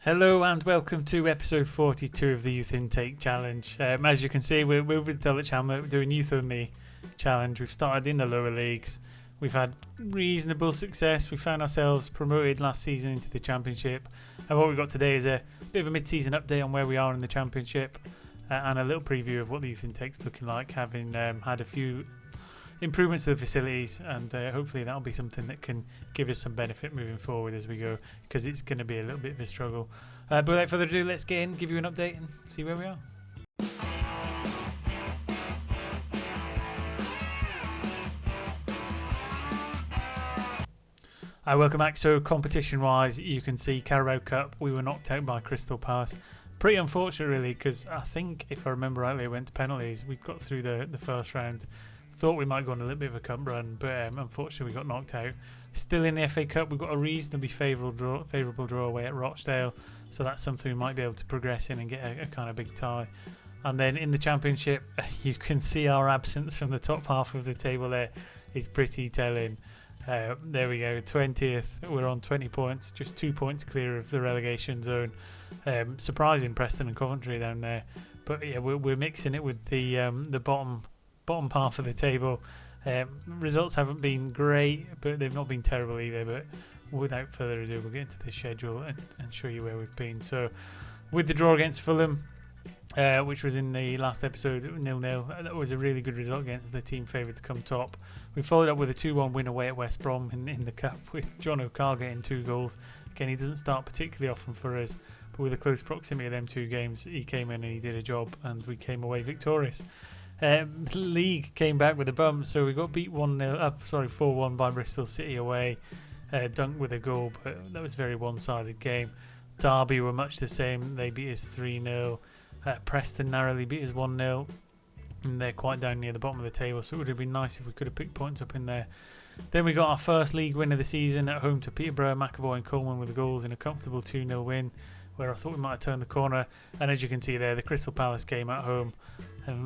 Hello and welcome to episode 42 of the Youth Intake Challenge. As you can see, we're with Dulwich Hamlet. We're doing Youth Only Challenge. We've started in the lower leagues. We've had reasonable success. We found ourselves promoted last season into the Championship. And what we've got today is a bit of a mid-season update on where we are in the Championship and a little preview of what the Youth Intake's looking like, having had a few improvements to the facilities, and hopefully that'll be something that can give us some benefit moving forward as we go, because it's going to be a little bit of a struggle. But without further ado, let's get in, give you an update and see where we are. Welcome back. So competition wise, you can see Carabao Cup, we were knocked out by Crystal Palace. Pretty unfortunate really, because I think if I remember rightly it went to penalties. We got through the first round. Thought we might go on a little bit of a cup run, but unfortunately we got knocked out. Still in the FA Cup, we've got a reasonably favourable draw away at Rochdale, so that's something we might be able to progress in and get a kind of big tie. And then in the Championship, you can see our absence from the top half of the table there is pretty telling. There we go, 20th, we're on 20 points, just 2 points clear of the relegation zone. Surprising Preston and Coventry down there, but yeah, we're mixing it with the bottom half of the table. Results haven't been great, but they've not been terrible either. But without further ado, we'll get into the schedule and show you where we've been. So with the draw against Fulham, which was in the last episode, 0-0, that was a really good result against the team favoured to come top. We followed up with a 2-1 win away at West Brom in the Cup, with John O'Carr getting 2 goals. Again, he doesn't start particularly often for us, but with a close proximity of them 2 games, he came in and he did a job, and we came away victorious. The league came back with a bump, so we got beat 4-1 by Bristol City away. Dunk with a goal, but that was a very one-sided game. Derby were much the same. They beat us 3-0. Preston narrowly beat us 1-0. And they're quite down near the bottom of the table, so it would have been nice if we could have picked points up in there. Then we got our first league win of the season at home to Peterborough. McAvoy and Coleman with the goals in a comfortable 2-0 win, where I thought we might have turned the corner. And as you can see there, the Crystal Palace game at home. A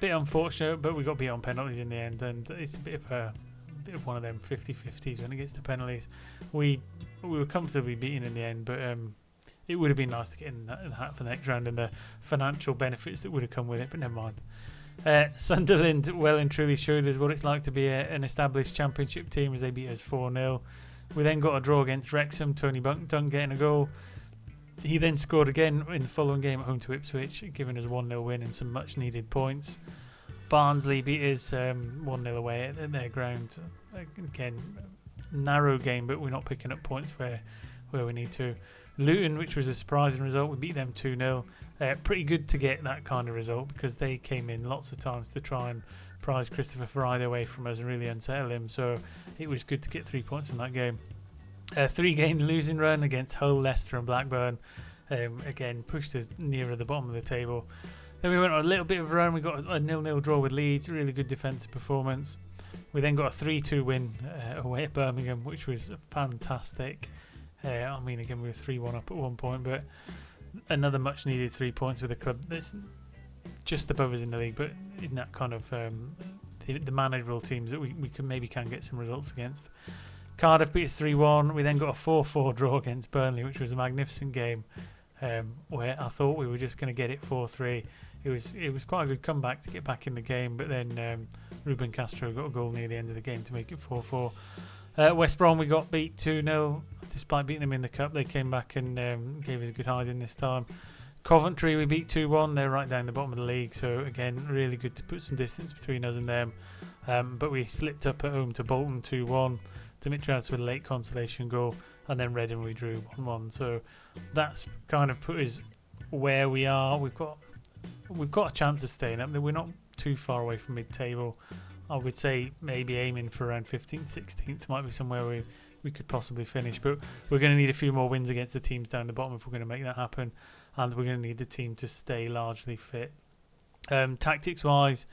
bit unfortunate, but we got beat on penalties in the end, and it's a bit of one of them 50-50s when it gets to penalties. We were comfortably beaten in the end, but it would have been nice to get in the hat for the next round and the financial benefits that would have come with it, but never mind. Sunderland well and truly showed us what it's like to be an established Championship team as they beat us 4-0. We then got a draw against Wrexham, Tony Dunk getting a goal. He then scored again in the following game at home to Ipswich, giving us a 1-0 win and some much needed points. Barnsley beat us 1-0 away at their ground. Again, narrow game, but we're not picking up points where we need to. Luton, which was a surprising result, we beat them 2-0. Pretty good to get that kind of result, because they came in lots of times to try and prize Christopher Friday away from us and really unsettle him. So it was good to get 3 points in that game. 3-game losing run against Hull, Leicester and Blackburn. Again, pushed us nearer the bottom of the table. Then we went on a little bit of a run. We got a 0-0 draw with Leeds. Really good defensive performance. We then got a 3-2 win away at Birmingham, which was fantastic. Again, we were 3-1 up at one point, but another much needed 3 points with a club that's just above us in the league, but in that kind of the manageable teams that we can get some results against. Cardiff beat us 3-1. We then got a 4-4 draw against Burnley, which was a magnificent game, where I thought we were just going to get it 4-3. It was quite a good comeback to get back in the game, but then Ruben Castro got a goal near the end of the game to make it 4-4. West Brom, we got beat 2-0. Despite beating them in the Cup, they came back and gave us a good hiding this time. Coventry, we beat 2-1. They're right down the bottom of the league, so again, really good to put some distance between us and them. But we slipped up at home to Bolton 2-1. Dimitriadis with a late consolation goal, and then Reading we drew 1-1. So that's kind of put us where we are. We've got a chance of staying up. We're not too far away from mid-table. I would say maybe aiming for around 15th, 16th might be somewhere we could possibly finish. But we're going to need a few more wins against the teams down the bottom if we're going to make that happen, and we're going to need the team to stay largely fit. Tactics-wise,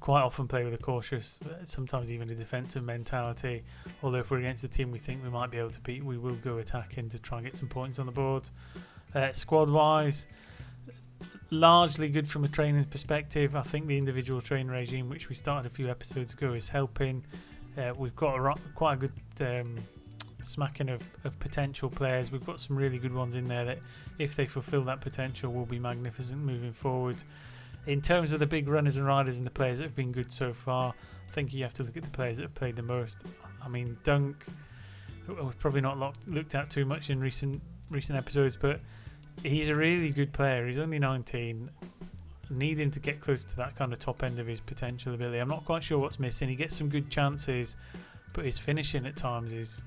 quite often play with a cautious, sometimes even a defensive mentality. Although if we're against a team we think we might be able to beat, we will go attacking to try and get some points on the board. Squad-wise, largely good from a training perspective. I think the individual training regime, which we started a few episodes ago, is helping. We've got quite a good smacking of potential players. We've got some really good ones in there that, if they fulfil that potential, will be magnificent moving forward. In terms of the big runners and riders and the players that have been good so far, I think you have to look at the players that have played the most. I mean, Dunk, we've probably not looked at too much in recent episodes, but he's a really good player. He's only 19. Need him to get close to that kind of top end of his potential ability. I'm not quite sure what's missing. He gets some good chances, but his finishing at times is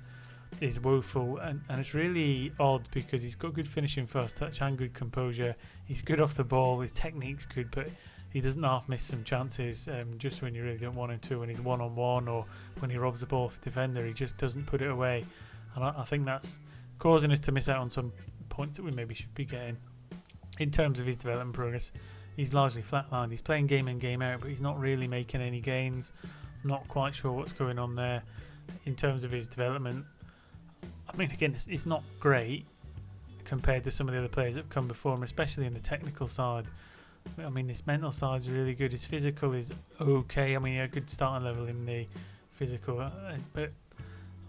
woeful, and it's really odd because he's got good finishing first touch and good composure. He's good off the ball. His technique's good, but he doesn't half miss some chances just when you really don't want him to. When he's one-on-one or when he robs the ball for the defender, he just doesn't put it away, and I think that's causing us to miss out on some points that we maybe should be getting. In terms of his development progress, he's largely flatlined. He's playing game in, game out, but he's not really making any gains. Not quite sure what's going on there. In terms of his development, I mean, again, it's not great compared to some of the other players that have come before him, especially in the technical side. I mean, his mental side is really good. His physical is okay. I mean, a good starting level in the physical, but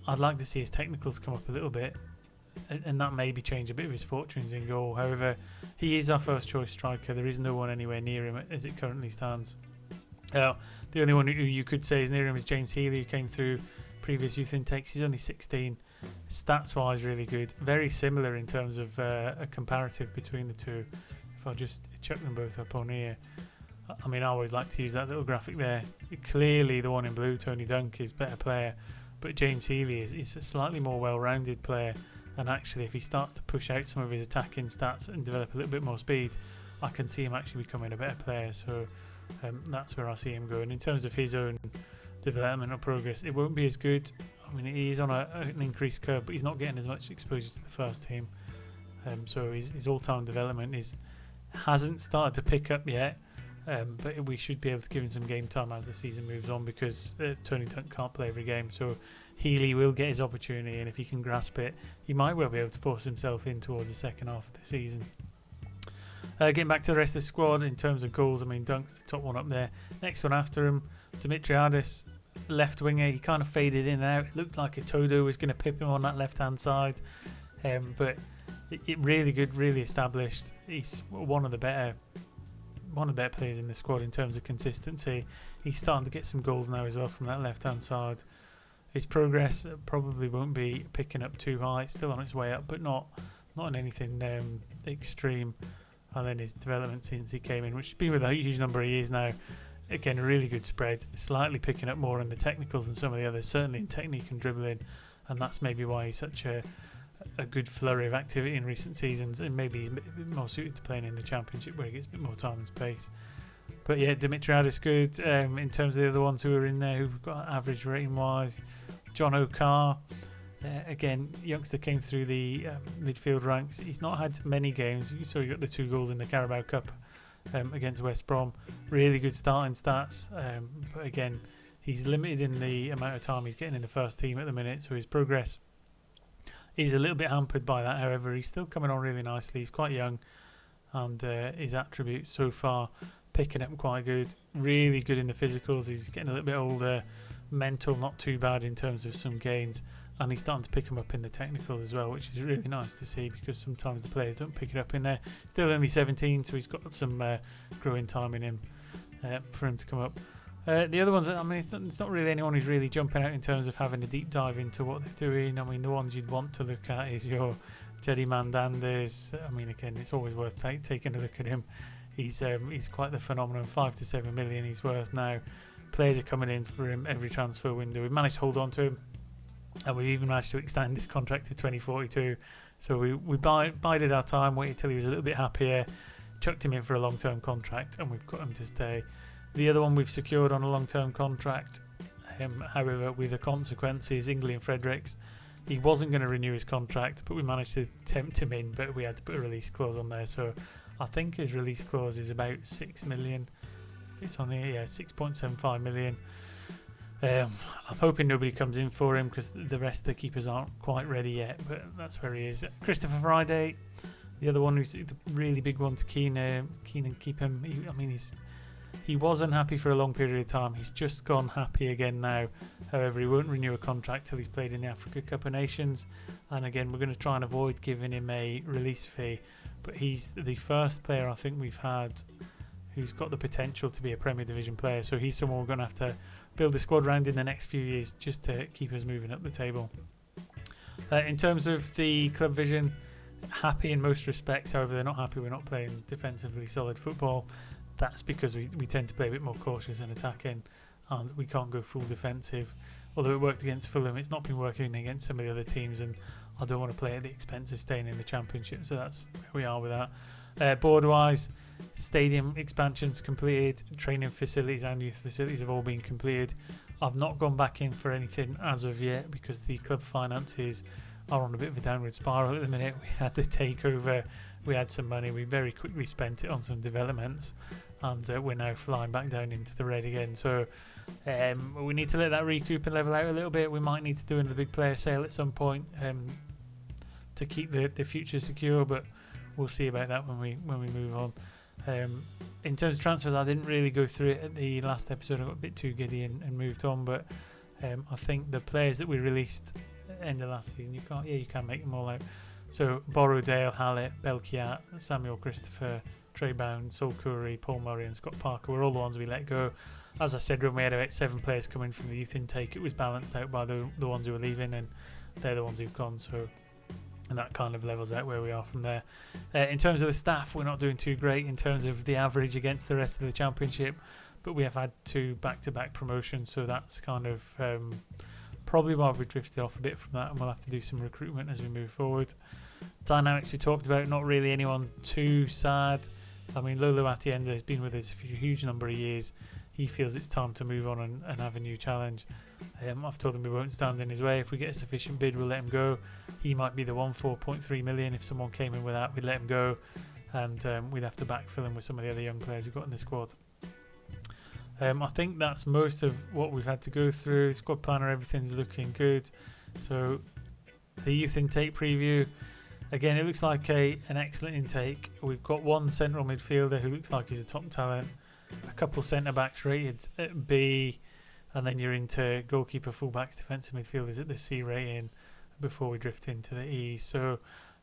I'd like to see his technicals come up a little bit, and that maybe change a bit of his fortunes in goal. However, he is our first choice striker. There is no one anywhere near him as it currently stands. The only one who you could say is near him is James Healy, who came through previous youth intakes. He's only 16. Stats wise, really good. Very similar in terms of a comparative between the two. If I just chuck them both up on here, I mean, I always like to use that little graphic there. Clearly, the one in blue, Tony Dunk, is a better player, but James Healy is a slightly more well-rounded player. And actually, if he starts to push out some of his attacking stats and develop a little bit more speed, I can see him actually becoming a better player. So that's where I see him going. In terms of his own developmental progress, it won't be as good. I mean, he's on an increased curve, but he's not getting as much exposure to the first team. So his all-time development hasn't started to pick up yet. But we should be able to give him some game time as the season moves on, because Tony Dunk can't play every game. So Healy will get his opportunity, and if he can grasp it, he might well be able to force himself in towards the second half of the season. Getting back to the rest of the squad, in terms of goals, I mean, Dunk's the top one up there. Next one after him, Dimitriadis, left winger. He kind of faded in and out. It looked like a Toto was going to pip him on that left-hand side. But it really good, really established. He's one of the better players in the squad in terms of consistency. He's starting to get some goals now as well from that left-hand side. His progress probably won't be picking up too high. It's still on its way up, but not in anything extreme. And then his development since he came in, which has been with a huge number of years now. Again, a really good spread. Slightly picking up more in the technicals than some of the others, certainly in technique and dribbling. And that's maybe why he's such a good flurry of activity in recent seasons, and maybe he's a bit more suited to playing in the Championship where he gets a bit more time and space. But yeah, Dimitriadis good. In terms of the other ones who are in there who've got average rating wise, John O'Carr, again, youngster came through the midfield ranks. He's not had many games, so he got the 2 goals in the Carabao Cup against West Brom. Really good starting stats, but again, he's limited in the amount of time he's getting in the first team at the minute, so his progress is a little bit hampered by that. However, he's still coming on really nicely. He's quite young, and his attributes so far picking up quite good. Really good in the physicals. He's getting a little bit older. Mental, not too bad in terms of some gains, and he's starting to pick him up in the technicals as well, which is really nice to see, because sometimes the players don't pick it up in there. Still only 17, so he's got some growing time in him for him to come up. The other ones, I mean, it's not really anyone who's really jumping out in terms of having a deep dive into what they're doing. I mean, the ones you'd want to look at is your Jerry Mandanders. I mean, again, it's always worth taking a look at him. He's quite the phenomenon. 5 to 7 million he's worth now. Players are coming in for him every transfer window. We've managed to hold on to him, and we've even managed to extend his contract to 2042. So we bided our time, waited till he was a little bit happier, chucked him in for a long-term contract, and we've got him to stay. The other one we've secured on a long-term contract, however, with the consequences, England Fredericks. He wasn't going to renew his contract, but we managed to tempt him in, but we had to put a release clause on there. So I think his release clause is about 6 million. It's on here, yeah, 6.75 million. I'm hoping nobody comes in for him, because the rest of the keepers aren't quite ready yet, but that's where he is. Christopher Friday, the other one who's the really big one to keen and keep him. He was unhappy for a long period of time. He's just gone happy again now. However, he won't renew a contract till he's played in the Africa Cup of Nations. And again, we're going to try and avoid giving him a release fee. But he's the first player I think we've had who's got the potential to be a Premier Division player. So he's someone we're going to have to build a squad around in the next few years just to keep us moving up the table. In terms of the club vision, happy in most respects. However, they're not happy we're not playing defensively solid football. That's because we tend to play a bit more cautious and attacking, and we can't go full defensive. Although it worked against Fulham, it's not been working against some of the other teams, and I don't want to play at the expense of staying in the Championship. So that's where we are with that. Board-wise, stadium expansions completed, training facilities and youth facilities have all been completed. I've not gone back in for anything as of yet because the club finances are on a bit of a downward spiral at the minute. We had the takeover, we had some money, we very quickly spent it on some developments, and we're now flying back down into the red again. So we need to let that recoup and level out a little bit. We might need to do another big player sale at some point to keep the future secure, but we'll see about that when we move on. In terms of transfers, I didn't really go through it at the last episode. I got a bit too giddy and moved on, but I think the players that we released at the end of last season, you can make them all out. So Borrowdale, Hallett, Belkiat, Samuel Christopher, Trey Bound, Sol Curry, Paul Murray and Scott Parker were all the ones we let go. As I said, when we had about 7 players coming from the youth intake, it was balanced out by the ones who were leaving, and they're the ones who've gone. So, and that kind of levels out where we are from there. In terms of the staff, we're not doing too great in terms of the average against the rest of the Championship, but we have had 2 back-to-back promotions, so that's kind of probably why we've drifted off a bit from that, and we'll have to do some recruitment as we move forward. Dynamics we talked about, not really anyone too sad. I mean, Lolo Atienza has been with us for a huge number of years. He feels it's time to move on and have a new challenge. I've told him we won't stand in his way. If we get a sufficient bid, we'll let him go. He might be the one, 4.3 million. If someone came in with that, we'd let him go, and we'd have to backfill him with some of the other young players we've got in the squad. I think that's most of what we've had to go through. Squad planner, everything's looking good. So the youth intake preview, again, it looks like an excellent intake. We've got 1 central midfielder who looks like he's a top talent, a couple centre backs rated at B, and then you're into goalkeeper, full-backs, defensive midfielders at the C rating before we drift into the E. So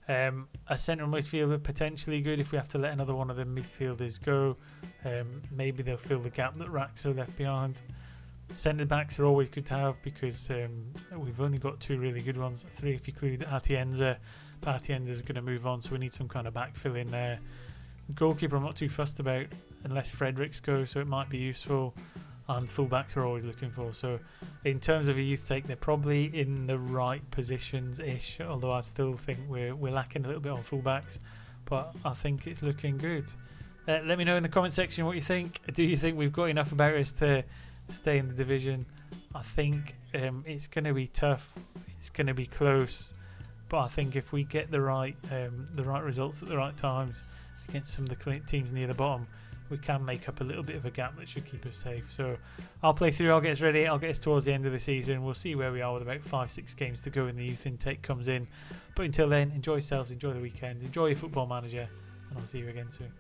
a central midfielder potentially good if we have to let another one of the midfielders go. Maybe they'll fill the gap that Raxo left behind. Centre backs are always good to have because we've only got 2 really good ones, 3 if you include Atienza. But Atienza's going to move on, so we need some kind of backfill in there. Goalkeeper I'm not too fussed about unless Fredericks goes, so it might be useful. And fullbacks are always looking for. So in terms of a youth take, they're probably in the right positions-ish, although I still think we're lacking a little bit on fullbacks, but I think it's looking good. Let me know in the comment section what you think. Do you think we've got enough about us to stay in the division? I think it's going to be tough. It's going to be close, but I think if we get the right results at the right times against some of the teams near the bottom, we can make up a little bit of a gap that should keep us safe. So I'll play through, I'll get us ready, I'll get us towards the end of the season. We'll see where we are with about 5-6 games to go when the youth intake comes in. But until then, enjoy yourselves, enjoy the weekend, enjoy your Football Manager, and I'll see you again soon.